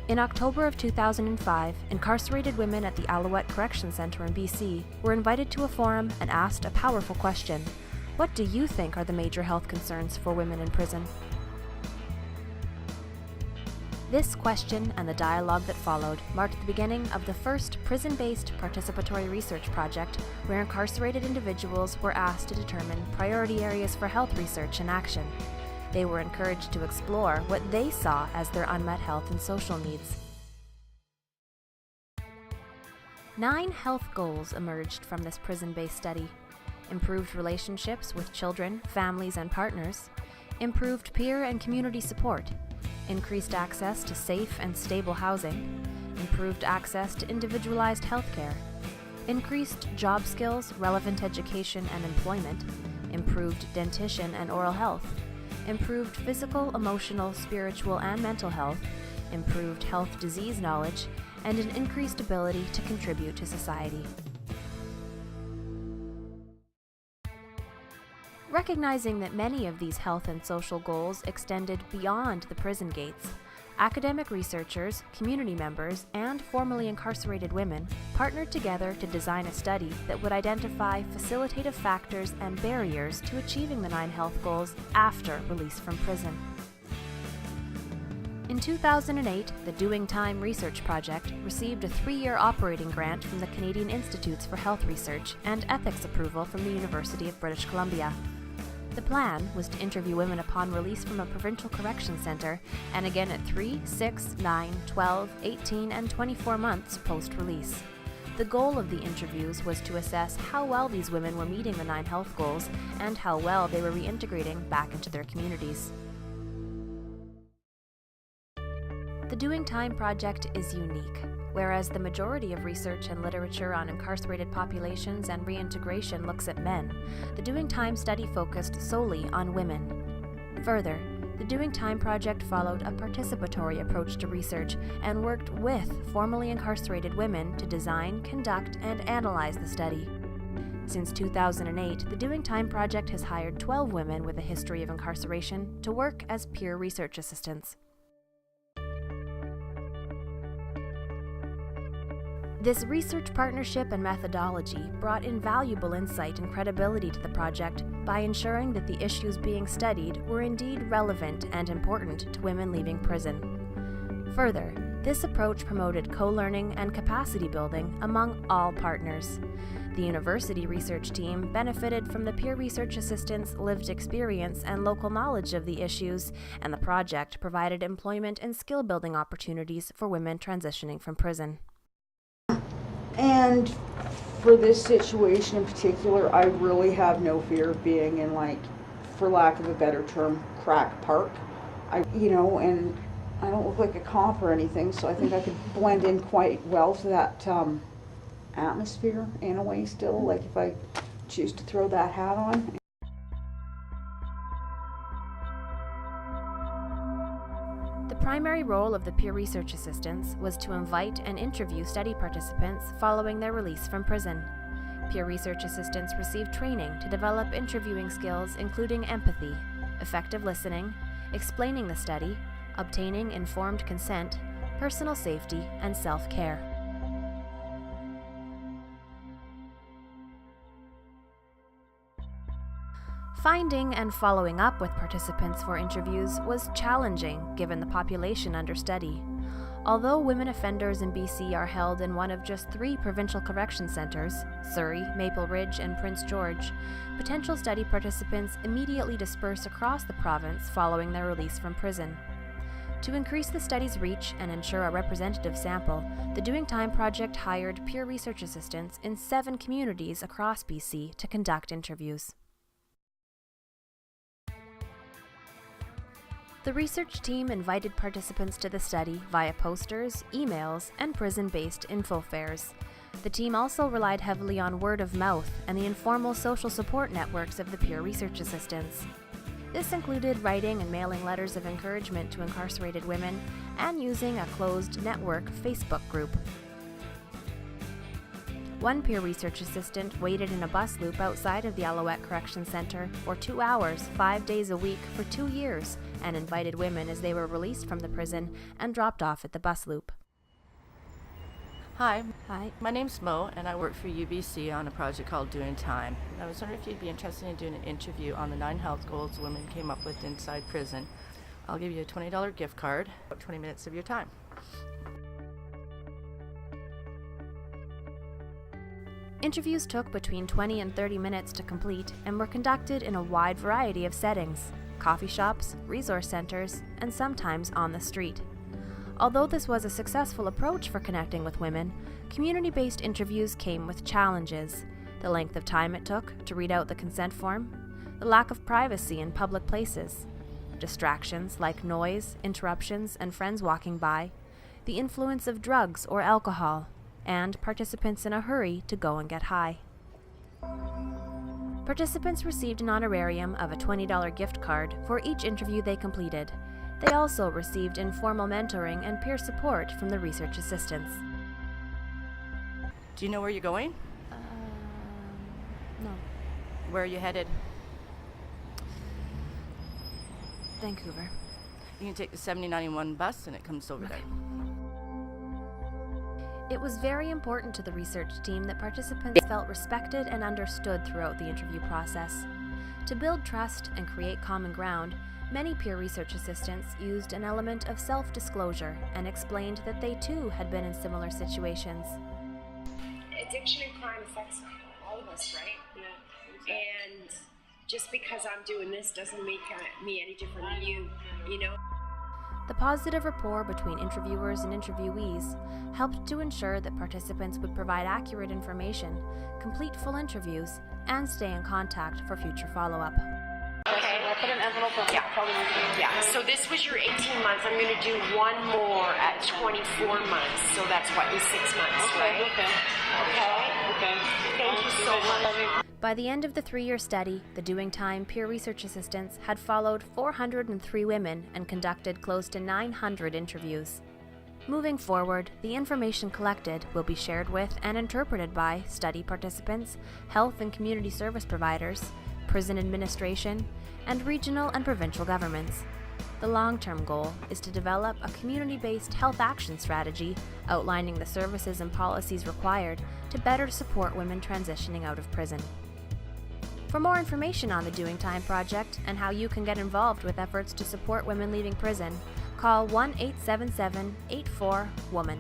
In October of 2005, incarcerated women at the Alouette Correction Centre in BC were invited to a forum and asked a powerful question. What do you think are the major health concerns for women in prison? This question and the dialogue that followed marked the beginning of the first prison-based participatory research project where incarcerated individuals were asked to determine priority areas for health research and action. They were encouraged to explore what they saw as their unmet health and social needs. 9 health goals emerged from this prison-based study: improved relationships with children, families, and partners, improved peer and community support, increased access to safe and stable housing, improved access to individualized health care, increased job skills, relevant education and employment, improved dentition and oral health, improved physical, emotional, spiritual, and mental health, improved health disease knowledge, and an increased ability to contribute to society. Recognizing that many of these health and social goals extended beyond the prison gates, academic researchers, community members, and formerly incarcerated women partnered together to design a study that would identify facilitative factors and barriers to achieving the 9 health goals after release from prison. In 2008, the Doing Time Research Project received a 3-year operating grant from the Canadian Institutes for Health Research and ethics approval from the University of British Columbia. The plan was to interview women upon release from a provincial correction centre and again at 3, 6, 9, 12, 18, and 24 months post-release. The goal of the interviews was to assess how well these women were meeting the 9 health goals and how well they were reintegrating back into their communities. The Doing Time project is unique. Whereas the majority of research and literature on incarcerated populations and reintegration looks at men, the Doing Time study focused solely on women. Further, the Doing Time project followed a participatory approach to research and worked with formerly incarcerated women to design, conduct, and analyze the study. Since 2008, the Doing Time project has hired 12 women with a history of incarceration to work as peer research assistants. This research partnership and methodology brought invaluable insight and credibility to the project by ensuring that the issues being studied were indeed relevant and important to women leaving prison. Further, this approach promoted co-learning and capacity building among all partners. The university research team benefited from the peer research assistants' lived experience and local knowledge of the issues, and the project provided employment and skill-building opportunities for women transitioning from prison. And for this situation in particular, I really have no fear of being in, like, for lack of a better term, crack park. And I don't look like a cop or anything, so I think I could blend in quite well to that atmosphere in a way still, like if I choose to throw that hat on. The primary role of the peer research assistants was to invite and interview study participants following their release from prison. Peer research assistants received training to develop interviewing skills including empathy, effective listening, explaining the study, obtaining informed consent, personal safety, and self-care. Finding and following up with participants for interviews was challenging given the population under study. Although women offenders in BC are held in one of just 3 provincial correction centres, Surrey, Maple Ridge, and Prince George, potential study participants immediately disperse across the province following their release from prison. To increase the study's reach and ensure a representative sample, the Doing Time project hired peer research assistants in 7 communities across BC to conduct interviews. The research team invited participants to the study via posters, emails, and prison-based info fairs. The team also relied heavily on word of mouth and the informal social support networks of the peer research assistants. This included writing and mailing letters of encouragement to incarcerated women and using a closed network Facebook group. One peer research assistant waited in a bus loop outside of the Alouette Correction Centre for 2 hours, 5 days a week for 2 years and invited women as they were released from the prison and dropped off at the bus loop. Hi. Hi. My name's Mo, and I work for UBC on a project called Doing Time. I was wondering if you'd be interested in doing an interview on the 9 health goals women came up with inside prison. I'll give you a $20 gift card, about 20 minutes of your time. Interviews took between 20 and 30 minutes to complete and were conducted in a wide variety of settings: coffee shops, resource centers, and sometimes on the street. Although this was a successful approach for connecting with women, community-based interviews came with challenges: the length of time it took to read out the consent form, the lack of privacy in public places, distractions like noise, interruptions, and friends walking by, the influence of drugs or alcohol, and participants in a hurry to go and get high. Participants received an honorarium of a $20 gift card for each interview they completed. They also received informal mentoring and peer support from the research assistants. Do you know where you're going? No. Where are you headed? Vancouver. You can take the 7091 bus and it comes over there. It was very important to the research team that participants felt respected and understood throughout the interview process. To build trust and create common ground, many peer research assistants used an element of self-disclosure and explained that they too had been in similar situations. Addiction and crime affects all of us, right? Yeah. Exactly. And just because I'm doing this doesn't make me any different than you know? The positive rapport between interviewers and interviewees helped to ensure that participants would provide accurate information, complete full interviews, and stay in contact for future follow-up. Okay. I put an envelope on. Yeah. So this was your 18 months. I'm going to do one more at 24 months. So that's what, in 6 months, right? Okay. Thank you so much. By the end of the 3-year study, the Doing Time peer research assistants had followed 403 women and conducted close to 900 interviews. Moving forward, the information collected will be shared with and interpreted by study participants, health and community service providers, prison administration, and regional and provincial governments. The long-term goal is to develop a community-based health action strategy outlining the services and policies required to better support women transitioning out of prison. For more information on the Doing Time project and how you can get involved with efforts to support women leaving prison, call 1-877-84-WOMAN.